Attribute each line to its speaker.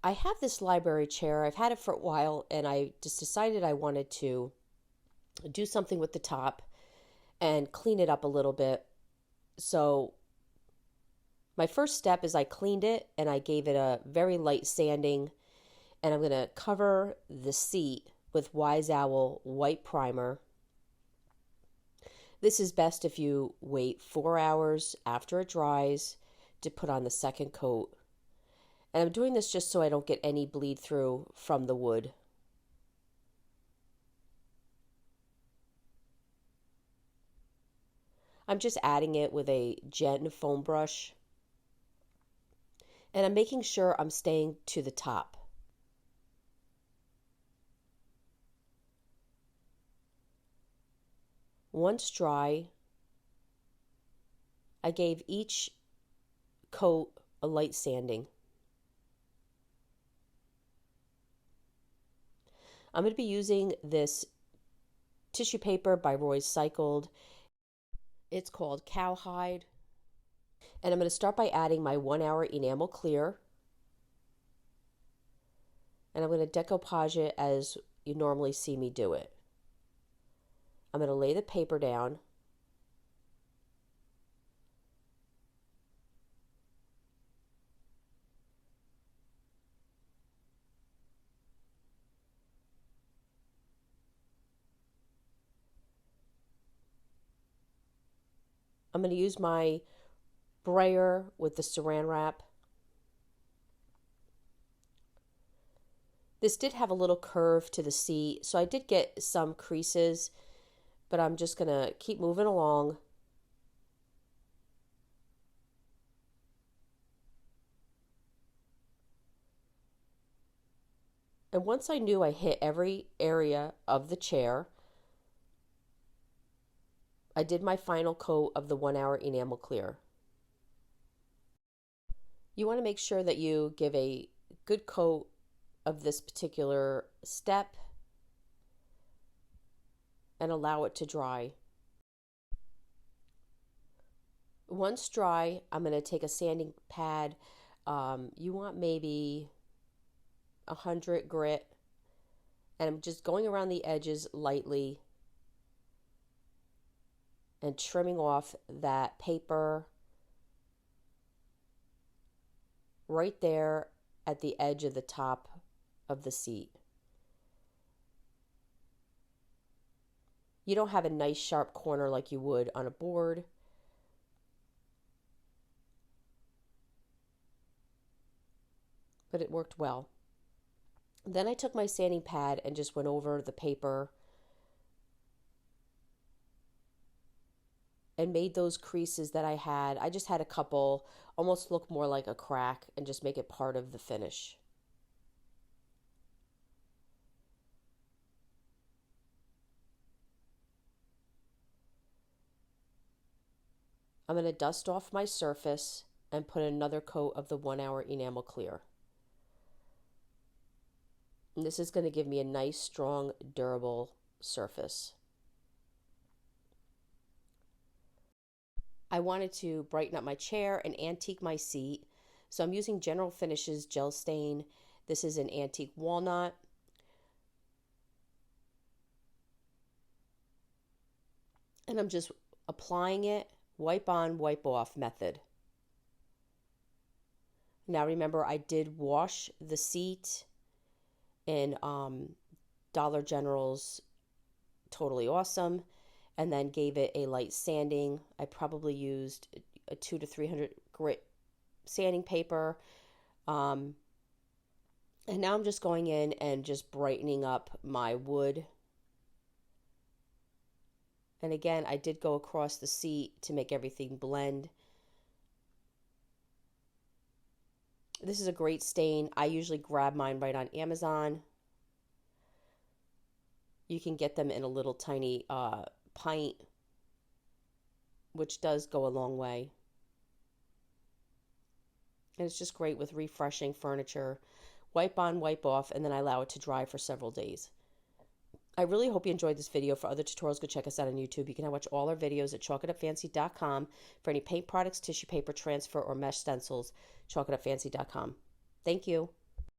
Speaker 1: I have this library chair. I've had it for a while, and I just decided I wanted to do something with the top and clean it up a little bit. So my first step is I cleaned it and I gave it a very light sanding, and I'm going to cover the seat with Wise Owl white primer. This is best if you wait 4 hours after it dries to put on the second coat. And I'm doing this just so I don't get any bleed through from the wood. I'm just adding it with a Gen foam brush. And I'm making sure I'm staying to the top. Once dry, I gave each coat a light sanding. I'm going to be using this tissue paper by Roy's Cycled. It's called Cowhide. And I'm going to start by adding my 1 hour enamel clear. And I'm going to decoupage it as you normally see me do it. I'm going to lay the paper down. I'm going to use my brayer with the saran wrap. This did have a little curve to the seat, so I did get some creases, but I'm just going to keep moving along. And once I knew I hit every area of the chair, I did my final coat of the 1 hour enamel clear. You want to make sure that you give a good coat of this particular step and allow it to dry. Once dry, I'm going to take a sanding pad. You want maybe 100 grit, and I'm just going around the edges lightly and trimming off that paper right there at the edge of the top of the seat. You don't have a nice sharp corner like you would on a board. But it worked well. Then I took my sanding pad and just went over the paper and made those creases that I had. I just had a couple, almost look more like a crack, and just make it part of the finish. I'm going to dust off my surface and put another coat of the 1 hour enamel clear. And this is going to give me a nice, strong, durable surface. I wanted to brighten up my chair and antique my seat, so I'm using General Finishes Gel Stain. This is an antique walnut. And I'm just applying it, wipe on, wipe off method. Now remember, I did wash the seat in Dollar General's Totally Awesome, and then gave it a light sanding. I probably used a 200 to 300 grit sanding paper. And now I'm just going in and just brightening up my wood. And again, I did go across the seat to make everything blend. This is a great stain. I usually grab mine right on Amazon. You can get them in a little tiny pint, which does go a long way. And it's just great with refreshing furniture. Wipe on, wipe off, and then I allow it to dry for several days. I really hope you enjoyed this video. For other tutorials, go check us out on YouTube. You can now watch all our videos at chalkitupfancy.com. For any paint products, tissue paper transfer, or mesh stencils, chalkitupfancy.com. Thank you.